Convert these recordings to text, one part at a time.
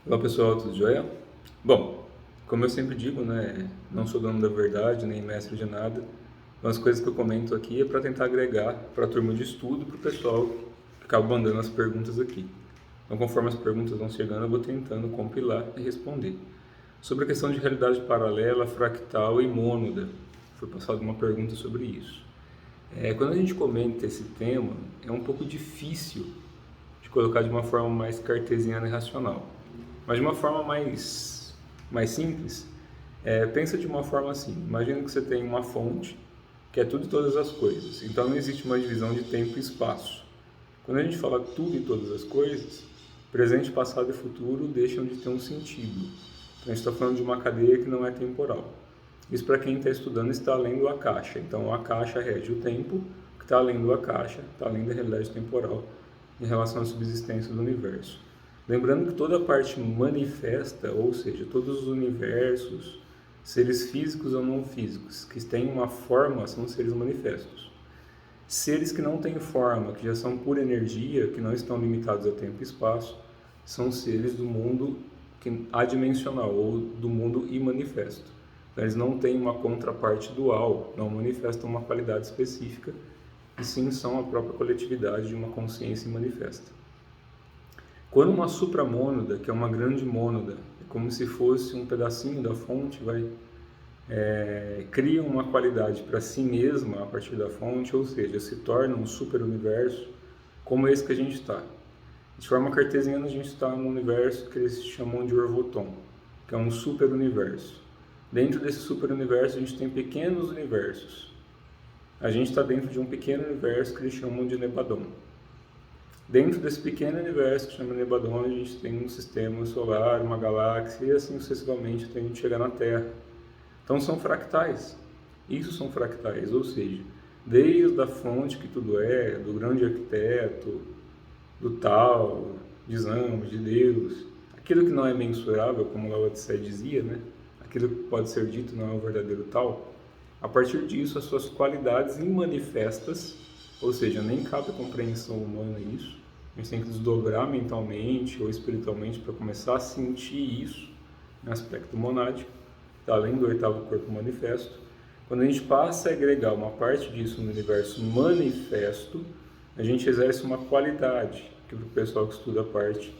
Olá pessoal, tudo jóia? Bom, como eu sempre digo, né, não sou dono da verdade, nem mestre de nada, então as coisas que eu comento aqui é para tentar agregar para a turma de estudo, para o pessoal que acaba mandando as perguntas aqui. Então, conforme as perguntas vão chegando, eu vou tentando compilar e responder. Sobre a questão de realidade paralela, fractal e mônada, foi passada uma pergunta sobre isso. Quando a gente comenta esse tema, é um pouco difícil de colocar de uma forma mais cartesiana e racional. Mas de uma forma mais simples, pensa de uma forma assim, imagina que você tem uma fonte, que é tudo e todas as coisas, então não existe uma divisão de tempo e espaço. Quando a gente fala tudo e todas as coisas, presente, passado e futuro deixam de ter um sentido. Então a gente está falando de uma cadeia que não é temporal. Isso para quem está estudando está além do Akasha. Então o Akasha rege o tempo, que está além do Akasha, está além da realidade temporal em relação à subsistência do universo. Lembrando que toda a parte manifesta, ou seja, todos os universos, seres físicos ou não físicos, que têm uma forma, são seres manifestos. Seres que não têm forma, que já são pura energia, que não estão limitados a tempo e espaço, são seres do mundo adimensional, ou do mundo imanifesto. Então, eles não têm uma contraparte dual, não manifestam uma qualidade específica, e sim são a própria coletividade de uma consciência manifesta. Quando uma supramônada, que é uma grande mônada, é como se fosse um pedacinho da fonte, cria uma qualidade para si mesma a partir da fonte, ou seja, se torna um super-universo como esse que a gente está. De forma cartesiana, a gente está no universo que eles chamam de Orvoton, que é um super-universo. Dentro desse super-universo, a gente tem pequenos universos. A gente está dentro de um pequeno universo que eles chamam de Nebadon. Dentro desse pequeno universo que chama Nebadon, a gente tem um sistema solar, uma galáxia e assim sucessivamente até a gente chegar na Terra. Então são fractais. Isso são fractais, ou seja, desde a fonte que tudo é, do grande arquiteto, do tal, de Zamba, de Deus, aquilo que não é mensurável, como Lao Tse dizia, né? Aquilo que pode ser dito não é o verdadeiro tal. A partir disso, as suas qualidades imanifestas, ou seja, nem cabe a compreensão humana isso, a gente tem que desdobrar mentalmente ou espiritualmente para começar a sentir isso no aspecto monádico, tá além do oitavo corpo manifesto. Quando a gente passa a agregar uma parte disso no universo manifesto, a gente exerce uma qualidade, que para o pessoal que estuda a parte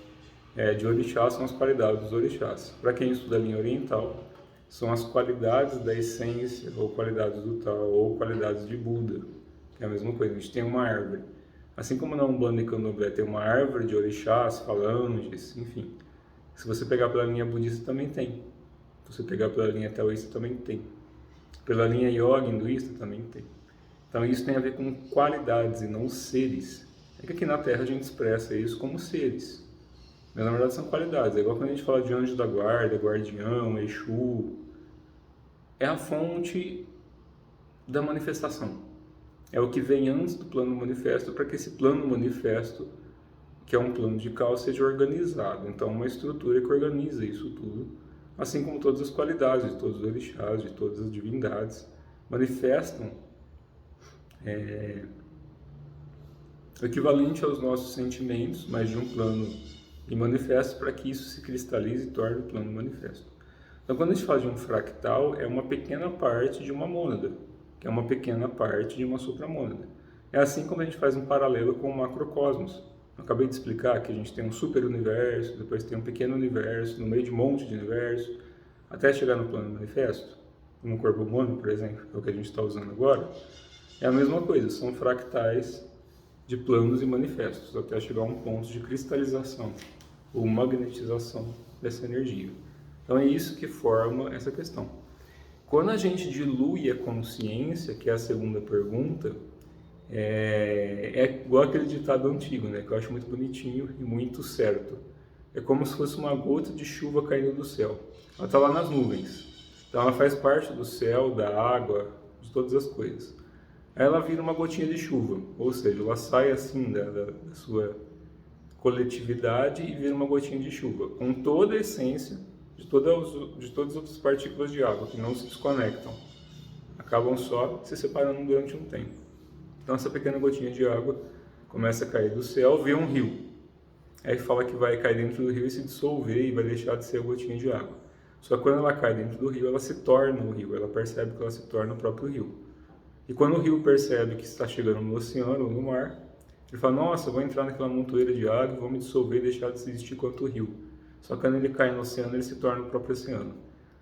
de orixás são as qualidades dos orixás. Para quem estuda a linha oriental, são as qualidades da essência, ou qualidades do tal, ou qualidades de Buda, que é a mesma coisa. A gente tem uma árvore. Assim como na Umbanda e Candomblé tem uma árvore de orixás, falanges, enfim. Se você pegar pela linha budista também tem. Se você pegar pela linha taoísta também tem. Pela linha yoga hinduísta também tem. Então isso tem a ver com qualidades e não seres. É que aqui na Terra a gente expressa isso como seres. Mas na verdade são qualidades. É igual quando a gente fala de anjo da guarda, guardião, Exu. É a fonte da manifestação. É o que vem antes do plano manifesto para que esse plano manifesto, que é um plano de caos, seja organizado. Então, uma estrutura que organiza isso tudo, assim como todas as qualidades de todos os orixás, de todas as divindades, manifestam o equivalente aos nossos sentimentos, mas de um plano de manifesto, para que isso se cristalize e torne o plano manifesto. Então, quando a gente fala de um fractal, é uma pequena parte de uma mônada, que é uma pequena parte de uma supramônada. É assim como a gente faz um paralelo com o macrocosmos. Eu acabei de explicar que a gente tem um super universo, depois tem um pequeno universo, no meio de um monte de universo, até chegar no plano manifesto, no corpo humano, por exemplo, que é o que a gente está usando agora. É a mesma coisa, são fractais de planos e manifestos, até chegar a um ponto de cristalização ou magnetização dessa energia. Então é isso que forma essa questão. Quando a gente dilui a consciência, que é a segunda pergunta, é igual aquele ditado antigo, né, que eu acho muito bonitinho e muito certo. É como se fosse uma gota de chuva caindo do céu. Ela está lá nas nuvens. Então ela faz parte do céu, da água, de todas as coisas. Aí ela vira uma gotinha de chuva, ou seja, ela sai assim da sua coletividade e vira uma gotinha de chuva, com toda a essência de todas as outras partículas de água que não se desconectam, acabam só se separando durante um tempo. Então essa pequena gotinha de água começa a cair do céu, vê um rio. Aí fala que vai cair dentro do rio e se dissolver e vai deixar de ser a gotinha de água. Só que quando ela cai dentro do rio, ela se torna o rio, ela percebe que ela se torna o próprio rio. E quando o rio percebe que está chegando no oceano ou no mar, ele fala, nossa, eu vou entrar naquela montoeira de água e vou me dissolver e deixar de existir quanto rio. Só que quando ele cai no oceano, ele se torna o próprio oceano.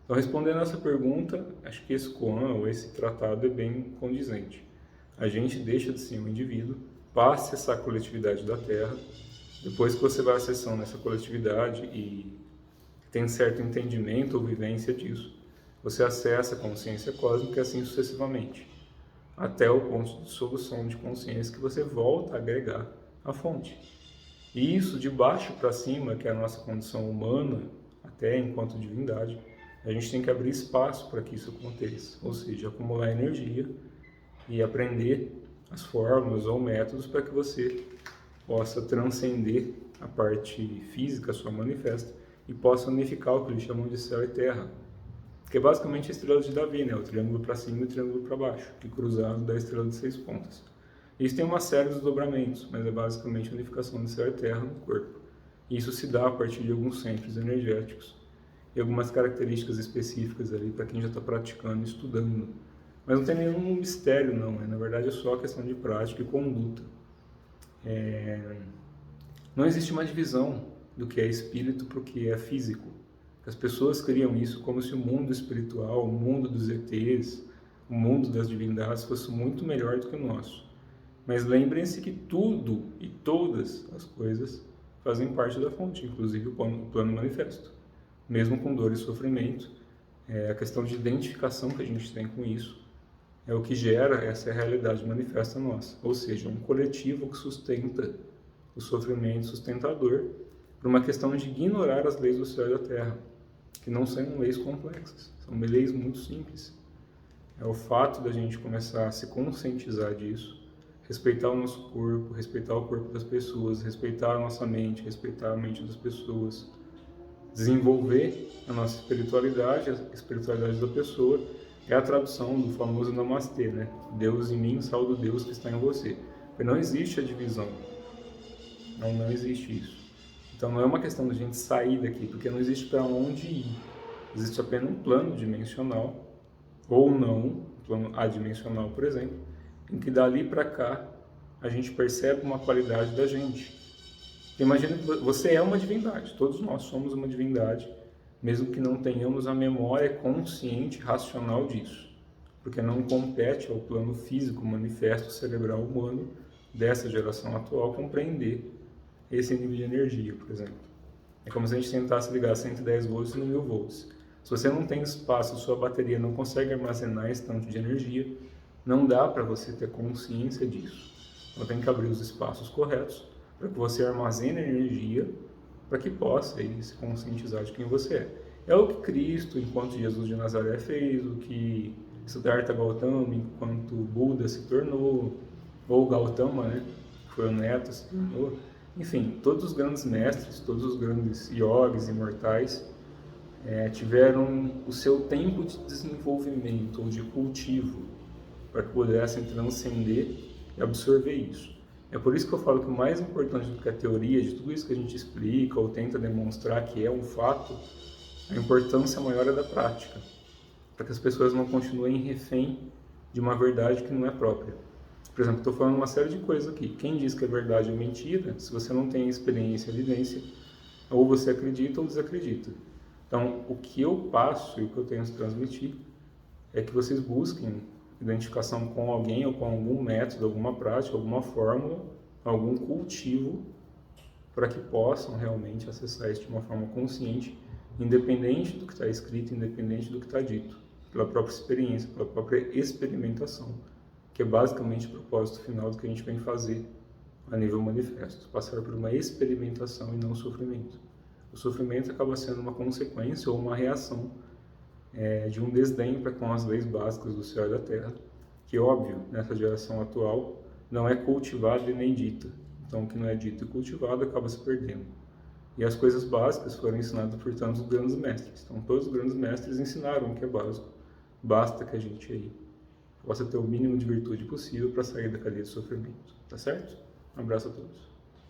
Então, respondendo essa pergunta, acho que esse koan, ou esse tratado, é bem condizente. A gente deixa de ser um indivíduo, passa essa coletividade da Terra, depois que você vai acessando essa coletividade e tem certo entendimento ou vivência disso, você acessa a consciência cósmica e assim sucessivamente, até o ponto de solução de consciência que você volta a agregar à fonte. E isso de baixo para cima, que é a nossa condição humana, até enquanto divindade, a gente tem que abrir espaço para que isso aconteça, ou seja, acumular energia e aprender as fórmulas ou métodos para que você possa transcender a parte física, a sua manifesta, e possa unificar o que eles chamam de céu e terra, que é basicamente a estrela de Davi, né? O triângulo para cima e o triângulo para baixo, que cruzado da estrela de 6 pontas. Isso tem uma série de desdobramentos, mas é basicamente a unificação de céu e terra no corpo. E isso se dá a partir de alguns centros energéticos e algumas características específicas ali para quem já está praticando e estudando. Mas não tem nenhum mistério, não. Na verdade, é só questão de prática e conduta. Não existe uma divisão do que é espírito para o que é físico. As pessoas criam isso como se o mundo espiritual, o mundo dos ETs, o mundo das divindades fosse muito melhor do que o nosso. Mas lembrem-se que tudo e todas as coisas fazem parte da fonte, inclusive o plano manifesto. Mesmo com dor e sofrimento, a questão de identificação que a gente tem com isso é o que gera essa realidade manifesta nossa. Ou seja, um coletivo que sustenta o sofrimento sustentador por uma questão de ignorar as leis do céu e da terra, que não são leis complexas, são leis muito simples. É o fato da gente começar a se conscientizar disso, respeitar o nosso corpo, respeitar o corpo das pessoas, respeitar a nossa mente, respeitar a mente das pessoas, desenvolver a nossa espiritualidade, a espiritualidade da pessoa, é a tradução do famoso Namastê, né? Deus em mim, salve Deus que está em você. Porque não existe a divisão, não existe isso. Então não é uma questão de a gente sair daqui, porque não existe para onde ir. Existe apenas um plano dimensional, ou não, um plano adimensional, por exemplo, em que dali para cá a gente percebe uma qualidade da gente. Imagina que você é uma divindade, todos nós somos uma divindade, mesmo que não tenhamos a memória consciente, racional disso, porque não compete ao plano físico, manifesto, cerebral humano dessa geração atual compreender esse nível de energia, por exemplo. É como se a gente tentasse ligar 110 volts no 1000 volts. Se você não tem espaço, sua bateria não consegue armazenar esse tanto de energia, não dá para você ter consciência disso. Então tem que abrir os espaços corretos para que você armazene energia para que possa aí, se conscientizar de quem você é. É o que Cristo, enquanto Jesus de Nazaré, fez, o que Siddhartha Gautama, enquanto Buda se tornou, ou Gautama, né, que foi o neto, se tornou. Enfim, todos os grandes mestres, todos os grandes yogis imortais tiveram o seu tempo de desenvolvimento ou de cultivo para que pudessem transcender e absorver isso. É por isso que eu falo que o mais importante do que a teoria, de tudo isso que a gente explica ou tenta demonstrar que é um fato, a importância maior é da prática, para que as pessoas não continuem refém de uma verdade que não é própria. Por exemplo, estou falando uma série de coisas aqui. Quem diz que é verdade ou mentira, se você não tem experiência, vivência, ou você acredita ou desacredita. Então, o que eu passo e o que eu tenho a transmitir é que vocês busquem identificação com alguém ou com algum método, alguma prática, alguma fórmula, algum cultivo, para que possam realmente acessar isso de uma forma consciente, independente do que está escrito, independente do que está dito, pela própria experiência, pela própria experimentação, que é basicamente o propósito final do que a gente vem fazer a nível manifesto, passar por uma experimentação e não sofrimento. O sofrimento acaba sendo uma consequência ou uma reação de um desdém para com as leis básicas do céu e da terra, que, óbvio, nessa geração atual, não é cultivado e nem dita. Então, o que não é dito e cultivado acaba se perdendo. E as coisas básicas foram ensinadas por tantos grandes mestres. Então, todos os grandes mestres ensinaram o que é básico. Basta que a gente aí possa ter o mínimo de virtude possível para sair da cadeia de sofrimento. Tá certo? Um abraço a todos.